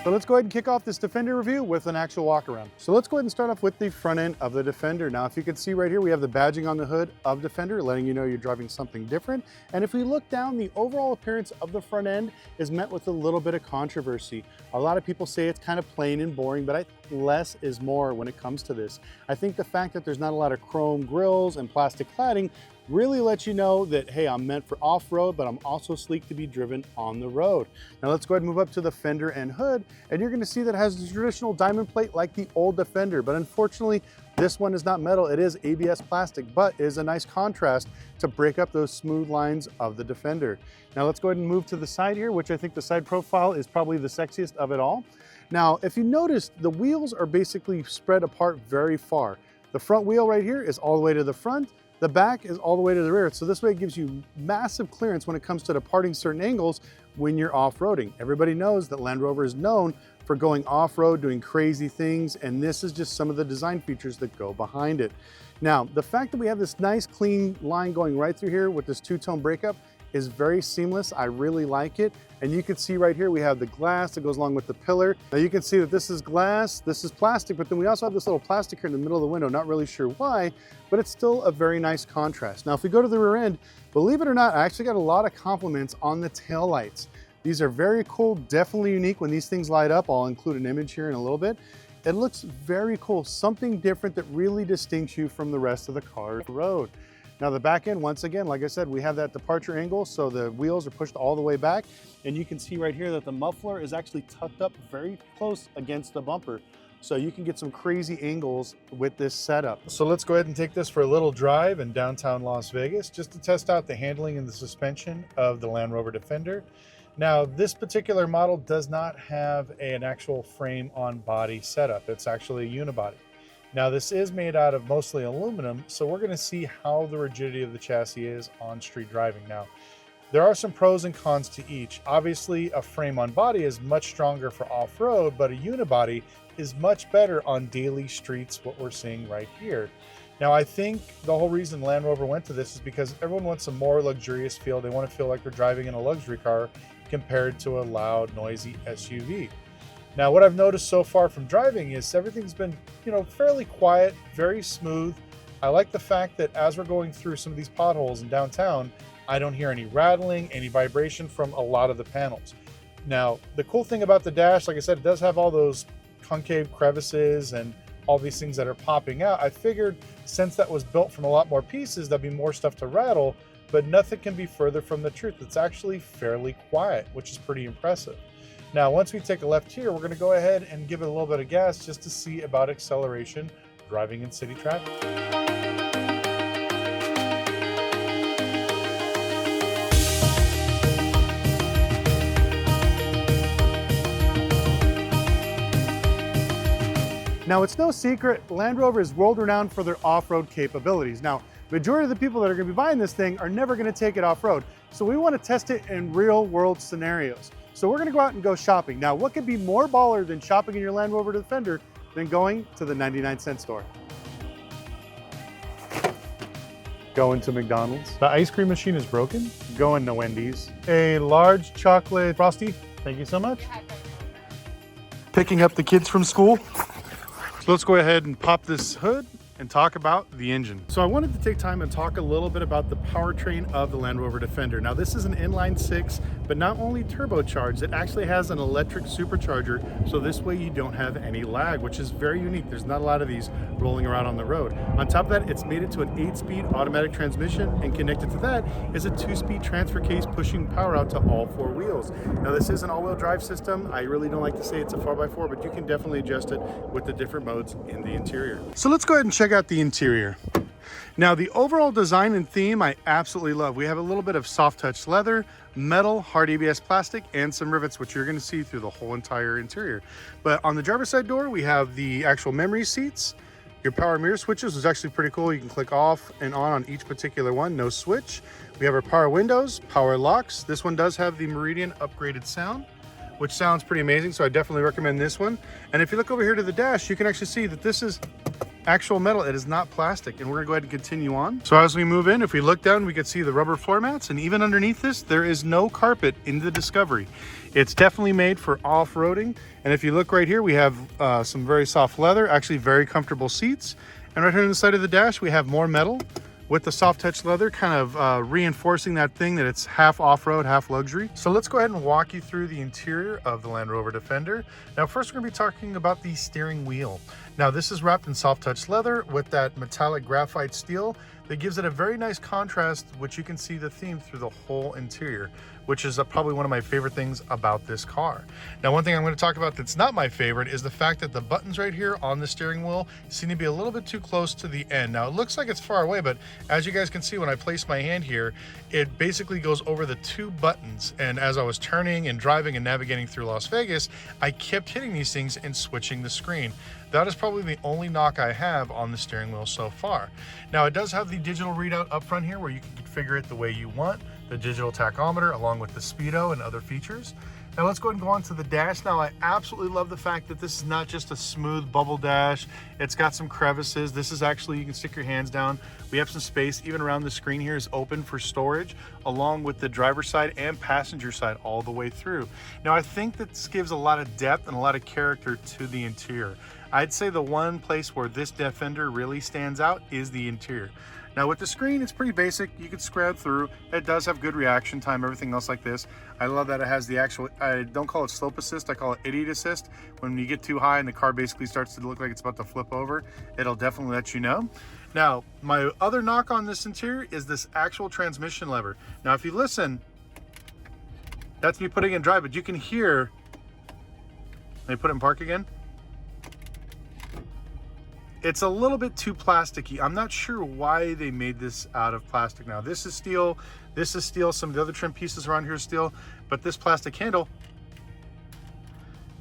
So let's go ahead and kick off this Defender review with an actual walk around. So let's go ahead and start off with the front end of the Defender. Now, if you can see right here, we have the badging on the hood of Defender, letting you know you're driving something different. And if we look down, the overall appearance of the front end is met with a little bit of controversy. A lot of people say it's kind of plain and boring, but I think less is more when it comes to this. I think the fact that there's not a lot of chrome grills and plastic cladding really lets you know that, hey, I'm meant for off-road, but I'm also sleek to be driven on the road. Now let's go ahead and move up to the fender and hood, and you're gonna see that it has the traditional diamond plate like the old Defender, but unfortunately, this one is not metal, it is ABS plastic, but is a nice contrast to break up those smooth lines of the Defender. Now let's go ahead and move to the side here, which I think the side profile is probably the sexiest of it all. Now, if you notice, the wheels are basically spread apart very far. The front wheel right here is all the way to the front. The back is all the way to the rear. So this way it gives you massive clearance when it comes to departing certain angles when you're off-roading. Everybody knows that Land Rover is known for going off-road, doing crazy things, and this is just some of the design features that go behind it. Now, the fact that we have this nice clean line going right through here with this two-tone breakup is very seamless. I really like it. And you can see right here, we have the glass that goes along with the pillar. Now you can see that this is glass, this is plastic, but then we also have this little plastic here in the middle of the window, not really sure why, but it's still a very nice contrast. Now, if we go to the rear end, believe it or not, I actually got a lot of compliments on the tail lights. These are very cool, definitely unique when these things light up. I'll include an image here in a little bit. It looks very cool, something different that really distincts you from the rest of the car on the road. Now the back end, once again, like I said, we have that departure angle, so the wheels are pushed all the way back, and you can see right here that the muffler is actually tucked up very close against the bumper. So you can get some crazy angles with this setup. So let's go ahead and take this for a little drive in downtown Las Vegas, just to test out the handling and the suspension of the Land Rover Defender. Now, this particular model does not have an actual frame on body setup. It's actually a unibody. Now this is made out of mostly aluminum, so we're gonna see how the rigidity of the chassis is on street driving. Now, there are some pros and cons to each. Obviously, a frame on body is much stronger for off-road, but a unibody is much better on daily streets, what we're seeing right here. Now, I think the whole reason Land Rover went to this is because everyone wants a more luxurious feel. They wanna feel like they're driving in a luxury car compared to a loud, noisy SUV. Now, what I've noticed so far from driving is everything's been, fairly quiet, very smooth. I like the fact that as we're going through some of these potholes in downtown, I don't hear any rattling, any vibration from a lot of the panels. Now, the cool thing about the dash, like I said, it does have all those concave crevices and all these things that are popping out. I figured since that was built from a lot more pieces, there'd be more stuff to rattle, but nothing can be further from the truth. It's actually fairly quiet, which is pretty impressive. Now, once we take a left here, we're gonna go ahead and give it a little bit of gas just to see about acceleration driving in city traffic. Now, it's no secret, Land Rover is world-renowned for their off-road capabilities. Now, majority of the people that are gonna be buying this thing are never gonna take it off-road. So we wanna test it in real-world scenarios. So we're gonna go out and go shopping. Now, what could be more baller than shopping in your Land Rover Defender than going to the 99-cent store? Going to McDonald's. The ice cream machine is broken. Going to Wendy's. A large chocolate Frosty. Thank you so much. Picking up the kids from school. So let's go ahead and pop this hood and talk about the engine. So I wanted to take time and talk a little bit about the powertrain of the Land Rover Defender. Now this is an inline six, but not only turbocharged, it actually has an electric supercharger. So this way you don't have any lag, which is very unique. There's not a lot of these rolling around on the road. On top of that, it's made it to an 8-speed automatic transmission, and connected to that is a 2-speed transfer case pushing power out to all 4 wheels. Now this is an all-wheel drive system. I really don't like to say it's a 4x4, but you can definitely adjust it with the different modes in the interior. So let's go ahead and check out the interior. Now, the overall design and theme I absolutely love. We have a little bit of soft touch leather, metal, hard ABS plastic, and some rivets, which you're going to see through the whole entire interior. But on the driver's side door, we have the actual memory seats. Your power mirror switches is actually pretty cool. You can click off and on each particular one, no switch. We have our power windows, power locks. This one does have the Meridian upgraded sound, which sounds pretty amazing, so I definitely recommend this one. And if you look over here to the dash, you can actually see that this is actual metal. It is not plastic, and we're gonna go ahead and continue on. So as we move in, if we look down, we can see the rubber floor mats, and even underneath this, there is no carpet in the Discovery. It's definitely made for off-roading. And if you look right here, we have some very soft leather, actually very comfortable seats. And right here on the side of the dash, we have more metal with the soft touch leather, kind of reinforcing that thing that it's half off-road, half luxury. So let's go ahead and walk you through the interior of the Land Rover Defender. Now, first we're gonna be talking about the steering wheel. Now, this is wrapped in soft touch leather with that metallic graphite steel that gives it a very nice contrast, which you can see the theme through the whole interior, which is probably one of my favorite things about this car. Now, one thing I'm going to talk about that's not my favorite is the fact that the buttons right here on the steering wheel seem to be a little bit too close to the end. Now, it looks like it's far away, but as you guys can see when I place my hand here, it basically goes over the 2 buttons. And as I was turning and driving and navigating through Las Vegas, I kept hitting these things and switching the screen. That is probably the only knock I have on the steering wheel so far. Now, it does have the digital readout up front here where you can configure it the way you want, the digital tachometer along with the speedo and other features. Now let's go ahead and go on to the dash. Now, I absolutely love the fact that this is not just a smooth bubble dash. It's got some crevices. This is actually, you can stick your hands down. We have some space even around the screen here is open for storage, along with the driver's side and passenger side all the way through. Now, I think that this gives a lot of depth and a lot of character to the interior. I'd say the one place where this Defender really stands out is the interior. Now with the screen, it's pretty basic. You can scrub through. It does have good reaction time, everything else like this. I love that it has the actual, I don't call it slope assist, I call it idiot assist. When you get too high and the car basically starts to look like it's about to flip over, it'll definitely let you know. Now, my other knock on this interior is this actual transmission lever. Now, if you listen, that's me putting in drive, but you can hear, let me put it in park again. It's a little bit too plasticky. I'm not sure why they made this out of plastic. Now, this is steel. Some of the other trim pieces around here are steel, but this plastic handle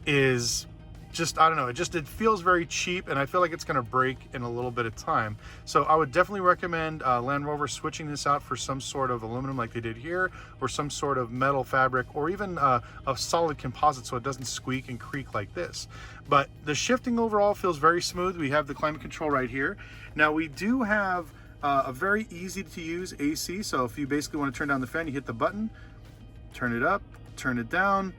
is just, I don't know, it feels very cheap, and I feel like it's gonna break in a little bit of time. So I would definitely recommend Land Rover switching this out for some sort of aluminum like they did here, or some sort of metal fabric, or even a solid composite so it doesn't squeak and creak like this. But the shifting overall feels very smooth. We have the climate control right here. Now we do have a very easy to use AC. So if you basically want to turn down the fan, you hit the button, turn it up, turn it down,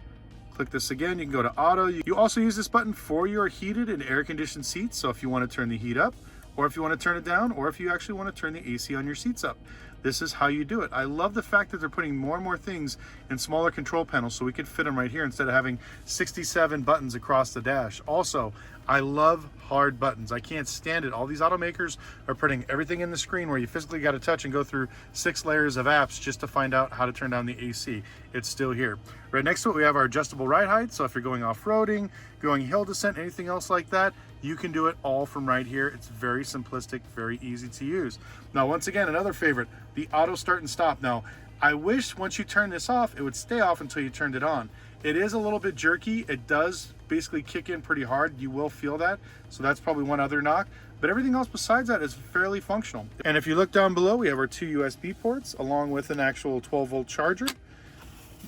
click this again, you can go to auto. You also use this button for your heated and air conditioned seats. So if you want to turn the heat up, or if you want to turn it down, or if you actually want to turn the AC on your seats up, this is how you do it. I love the fact that they're putting more and more things in smaller control panels so we can fit them right here instead of having 67 buttons across the dash. Also, I love hard buttons. I can't stand it. All these automakers are putting everything in the screen where you physically got to touch and go through 6 layers of apps just to find out how to turn down the AC. It's still here. Right next to it, we have our adjustable ride height. So if you're going off-roading, going hill descent, anything else like that, you can do it all from right here. It's very simplistic, very easy to use. Now, once again, another favorite, the auto start and stop. Now, I wish once you turn this off, it would stay off until you turned it on. It is a little bit jerky. It does basically kick in pretty hard. You will feel that. So that's probably one other knock. But everything else besides that is fairly functional. And if you look down below, we have our 2 USB ports along with an actual 12-volt charger,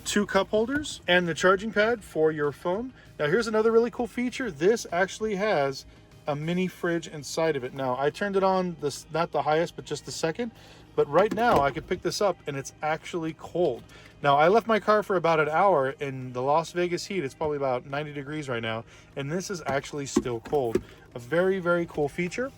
2 cup holders, and the charging pad for your phone. Now, here's another really cool feature. This actually has a mini fridge inside of it. Now, I turned it on, not the highest, but just the second. But right now, I could pick this up and it's actually cold. Now, I left my car for about an hour. In the Las Vegas heat, it's probably about 90 degrees right now, and this is actually still cold. A very, very cool feature.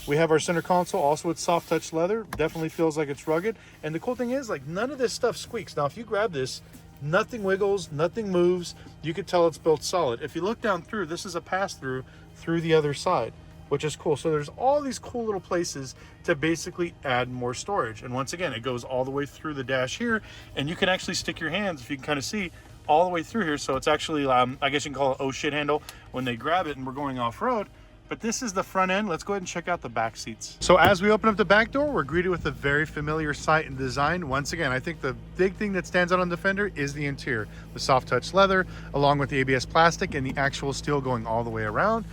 We have our center console, also with soft touch leather. Definitely feels like it's rugged. And the cool thing is, like, none of this stuff squeaks. Now, if you grab this, nothing wiggles, nothing moves. You can tell it's built solid. If you look down through, this is a pass-through through the other side, which is cool. So there's all these cool little places to basically add more storage. And once again, it goes all the way through the dash here, and you can actually stick your hands, if you can kind of see, all the way through here. So it's actually, I guess you can call it oh shit handle when they grab it and we're going off-road. But this is the front end. Let's go ahead and check out the back seats. So as we open up the back door, we're greeted with a very familiar sight and design. Once again, I think the big thing that stands out on Defender is the interior. The soft touch leather, along with the ABS plastic and the actual steel going all the way around.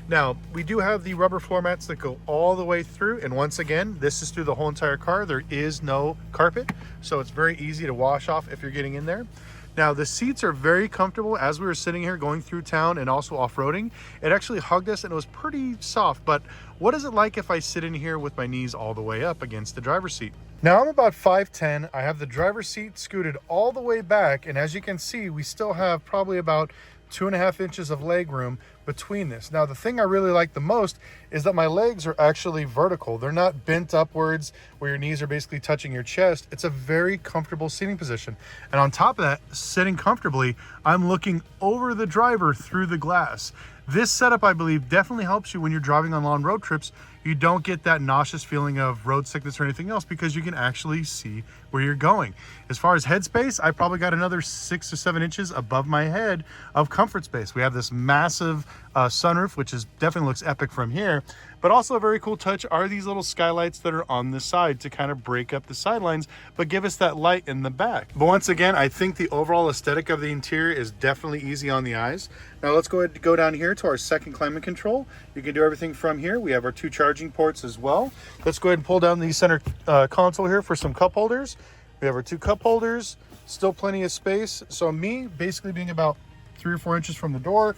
Now, we do have the rubber floor mats that go all the way through. And once again, this is through the whole entire car. There is no carpet, so it's very easy to wash off if you're getting in there. Now, the seats are very comfortable. As we were sitting here going through town and also off-roading, it actually hugged us and it was pretty soft. But what is it like if I sit in here with my knees all the way up against the driver's seat? Now I'm about 5'10". I have the driver's seat scooted all the way back, and as you can see, we still have probably about 2.5 inches of leg room between this. Now, the thing I really like the most is that my legs are actually vertical. They're not bent upwards where your knees are basically touching your chest. It's a very comfortable seating position. And on top of that, sitting comfortably, I'm looking over the driver through the glass. This setup, I believe, definitely helps you when you're driving on long road trips. You don't get that nauseous feeling of road sickness or anything else because you can actually see where you're going. As far as headspace, I probably got another 6 or 7 inches above my head of comfort space. We have this massive sunroof, which definitely looks epic from here. But also a very cool touch are these little skylights that are on the side to kind of break up the sidelines, but give us that light in the back. But once again, I think the overall aesthetic of the interior is definitely easy on the eyes. Now let's go ahead and go down here to our second climate control. You can do everything from here. We have our 2 charging ports as well. Let's go ahead and pull down the center console here for some cup holders. We have our 2 cup holders, still plenty of space. So me basically being about 3 or 4 inches from the door,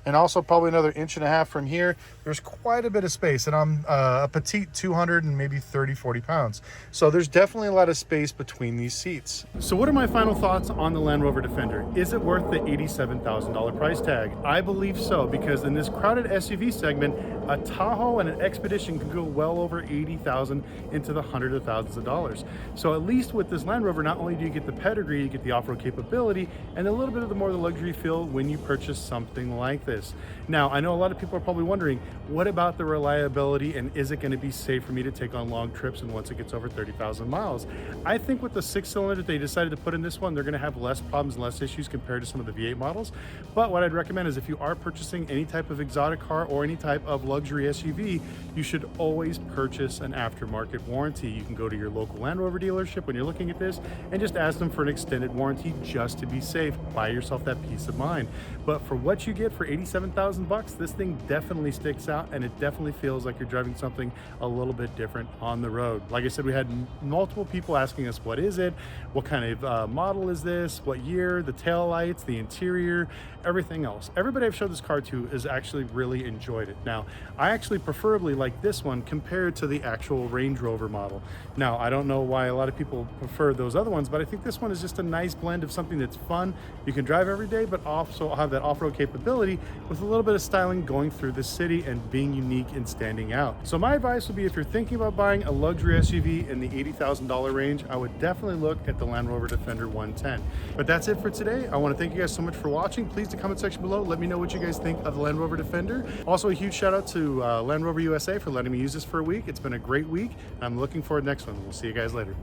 and also probably another 1.5 inches from here. There's quite a bit of space, and I'm a petite 200 and maybe 40 pounds. So there's definitely a lot of space between these seats. So what are my final thoughts on the Land Rover Defender? Is it worth the $87,000 price tag? I believe so, because in this crowded SUV segment, a Tahoe and an Expedition can go well over $80,000 into the hundreds of thousands of dollars. So at least with this Land Rover, not only do you get the pedigree, you get the off-road capability, and a little bit of the more the luxury feel when you purchase something like this. Now, I know a lot of people are probably wondering, what about the reliability, and is it going to be safe for me to take on long trips and once it gets over 30,000 miles? I think with the 6-cylinder that they decided to put in this one, they're going to have less problems and less issues compared to some of the V8 models. But what I'd recommend is if you are purchasing any type of exotic car or any type of luxury SUV, you should always purchase an aftermarket warranty. You can go to your local Land Rover dealership when you're looking at this and just ask them for an extended warranty just to be safe. Buy yourself that peace of mind. But for what you get for $87,000, this thing definitely sticks out, and it definitely feels like you're driving something a little bit different on the road. Like I said, we had multiple people asking us, what is it? What kind of model is this? What year? The tail lights, the interior, everything else. Everybody I've showed this car to has actually really enjoyed it. Now, I actually preferably like this one compared to the actual Range Rover model. Now, I don't know why a lot of people prefer those other ones, but I think this one is just a nice blend of something that's fun, you can drive every day, but also have that off-road capability with a little bit of styling going through the city and being unique and standing out. So my advice would be, if you're thinking about buying a luxury SUV in the $80,000 range, I would definitely look at the Land Rover Defender 110. But that's it for today. I want to thank you guys so much for watching. Please, the comment section below, let me know what you guys think of the Land Rover Defender. Also, a huge shout out to Land Rover USA for letting me use this for a week. It's been a great week. I'm looking forward to the next one. We'll see you guys later.